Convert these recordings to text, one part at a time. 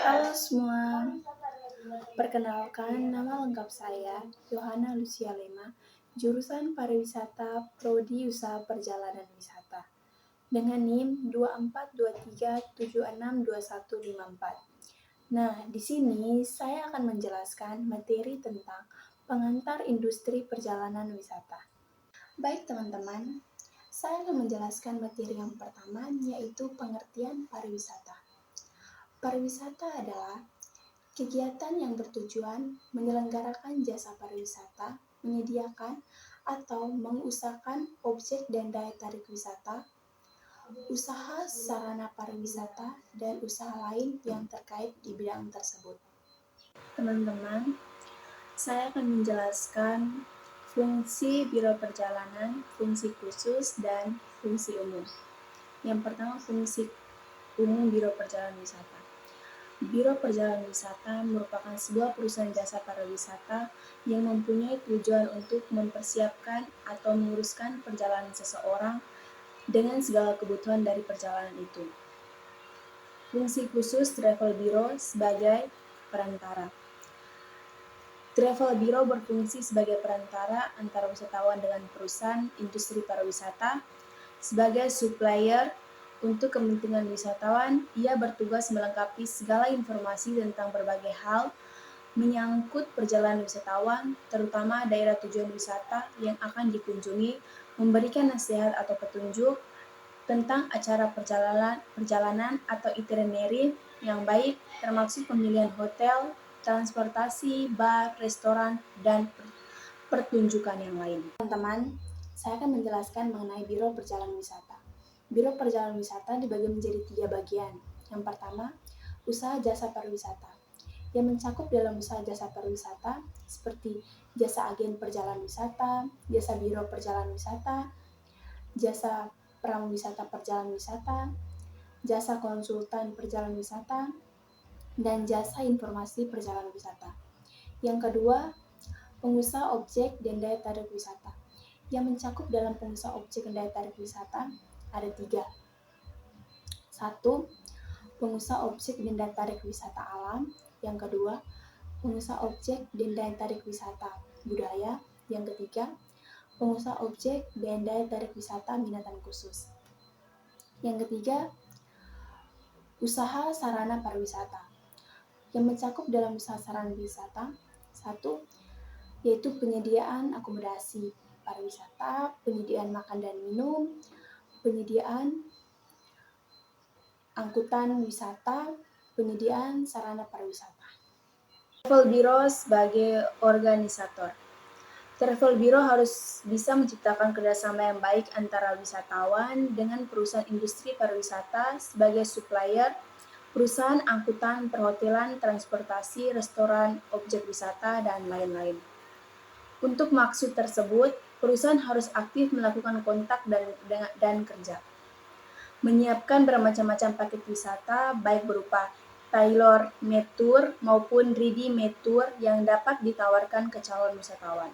Halo semua, perkenalkan nama lengkap saya Yohana Lucia Lema, jurusan Pariwisata Prodi Usaha Perjalanan Wisata dengan NIM 2423762154. Nah, di sini saya akan menjelaskan materi tentang pengantar industri perjalanan wisata. Baik teman-teman, saya akan menjelaskan materi yang pertama yaitu pengertian pariwisata. Pariwisata adalah kegiatan yang bertujuan menyelenggarakan jasa pariwisata, menyediakan atau mengusahakan objek dan daya tarik wisata, usaha sarana pariwisata, dan usaha lain yang terkait di bidang tersebut. Teman-teman, saya akan menjelaskan fungsi Biro Perjalanan, fungsi khusus, dan fungsi umum. Yang pertama, fungsi umum Biro Perjalanan Wisata. Biro Perjalanan Wisata merupakan sebuah perusahaan jasa pariwisata yang mempunyai tujuan untuk mempersiapkan atau menguruskan perjalanan seseorang dengan segala kebutuhan dari perjalanan itu. Fungsi khusus Travel Bureau sebagai perantara. Travel Bureau berfungsi sebagai perantara antara wisatawan dengan perusahaan industri pariwisata. Sebagai supplier untuk kepentingan wisatawan, ia bertugas melengkapi segala informasi tentang berbagai hal menyangkut perjalanan wisatawan, terutama daerah tujuan wisata yang akan dikunjungi, memberikan nasihat atau petunjuk tentang acara perjalanan atau itinerary yang baik, termasuk pemilihan hotel, transportasi, bar, restoran, dan pertunjukan yang lain. Teman-teman, saya akan menjelaskan mengenai Biro Perjalanan Wisata. Biro Perjalanan Wisata dibagi menjadi 3 bagian. Yang pertama, usaha jasa pariwisata, yang mencakup dalam usaha jasa pariwisata seperti jasa agen perjalanan wisata, jasa biro perjalanan wisata, jasa pramu wisata perjalanan wisata, jasa konsultan perjalanan wisata, dan jasa informasi perjalanan wisata. Yang kedua, pengusaha objek dan daya tarik wisata, yang mencakup dalam pengusaha objek dan daya tarik wisata ada 3. 1. Pengusaha objek dan daya tarik wisata alam. Yang kedua, pengusaha objek dan daya tarik wisata budaya. Yang ketiga, pengusaha objek dan daya tarik wisata minatan khusus. Yang ketiga, usaha sarana pariwisata, yang mencakup dalam usaha sarana wisata 1. Yaitu penyediaan akomodasi pariwisata, penyediaan makan dan minum, penyediaan angkutan wisata, penyediaan sarana pariwisata. Travel Bureau sebagai organisator. Travel Bureau harus bisa menciptakan kerjasama yang baik antara wisatawan dengan perusahaan industri pariwisata sebagai supplier, perusahaan angkutan, perhotelan, transportasi, restoran, objek wisata, dan lain-lain. Untuk maksud tersebut, perusahaan harus aktif melakukan kontak dan kerja. Menyiapkan bermacam-macam paket wisata, baik berupa tailor-made tour maupun ready-made tour yang dapat ditawarkan ke calon wisatawan.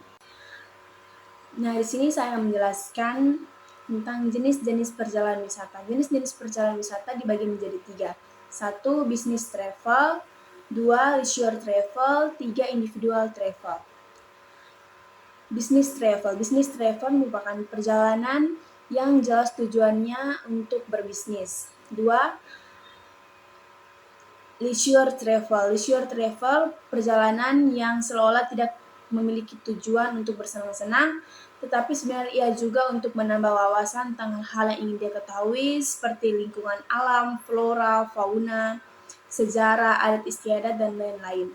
Nah, di sini saya menjelaskan tentang jenis-jenis perjalanan wisata. Jenis-jenis perjalanan wisata dibagi menjadi 3. 1. Business travel, 2. Leisure travel, 3. Individual travel. Business travel merupakan perjalanan yang jelas tujuannya untuk berbisnis. 2. Leisure travel perjalanan yang seolah tidak memiliki tujuan untuk bersenang-senang, tetapi sebenarnya ia juga untuk menambah wawasan tentang hal yang ingin dia ketahui seperti lingkungan alam, flora, fauna, sejarah, adat istiadat, dan lain-lain.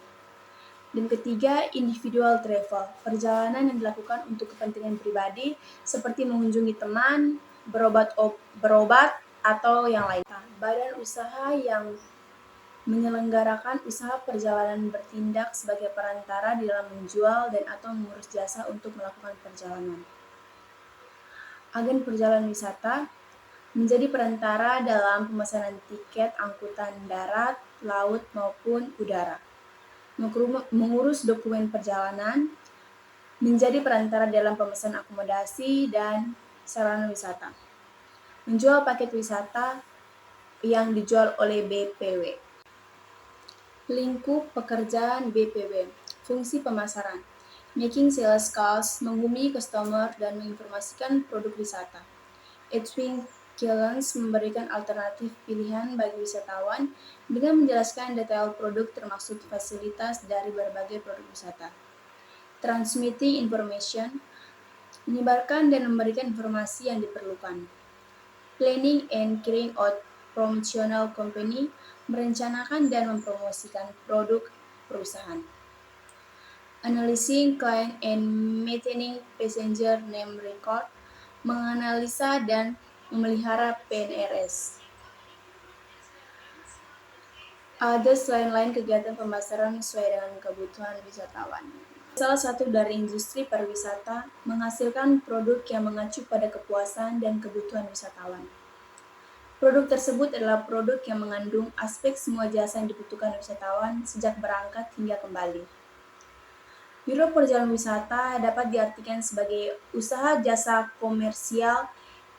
Dan ketiga, individual travel, perjalanan yang dilakukan untuk kepentingan pribadi seperti mengunjungi teman, berobat, atau yang lain. Badan usaha yang menyelenggarakan usaha perjalanan bertindak sebagai perantara di dalam menjual dan atau mengurus jasa untuk melakukan perjalanan. Agen perjalanan wisata menjadi perantara dalam pemesanan tiket angkutan darat, laut, maupun udara. Mengurus dokumen perjalanan, menjadi perantara dalam pemesanan akomodasi dan sarana wisata. Menjual paket wisata yang dijual oleh BPW. Lingkup pekerjaan BPW, fungsi pemasaran, making sales calls, menghubungi customer, dan menginformasikan produk wisata. Edwin Killens memberikan alternatif pilihan bagi wisatawan dengan menjelaskan detail produk termasuk fasilitas dari berbagai produk wisata. Transmitting information, menyebarkan dan memberikan informasi yang diperlukan. Planning and carrying out promotional company, merencanakan dan mempromosikan produk perusahaan. Analyzing client and maintaining passenger name record, menganalisa dan memelihara PNRS. Ada selain kegiatan pemasaran sesuai dengan kebutuhan wisatawan. Salah satu dari industri pariwisata menghasilkan produk yang mengacu pada kepuasan dan kebutuhan wisatawan. Produk tersebut adalah produk yang mengandung aspek semua jasa yang dibutuhkan wisatawan sejak berangkat hingga kembali. Biro perjalanan wisata dapat diartikan sebagai usaha jasa komersial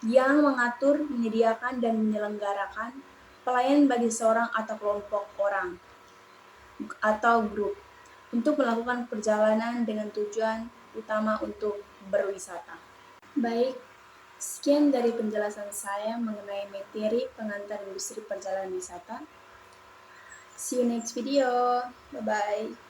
yang mengatur, menyediakan, dan menyelenggarakan pelayanan bagi seorang atau kelompok orang atau grup untuk melakukan perjalanan dengan tujuan utama untuk berwisata. Baik, sekian dari penjelasan saya mengenai materi pengantar industri perjalanan wisata. See you next video. Bye-bye.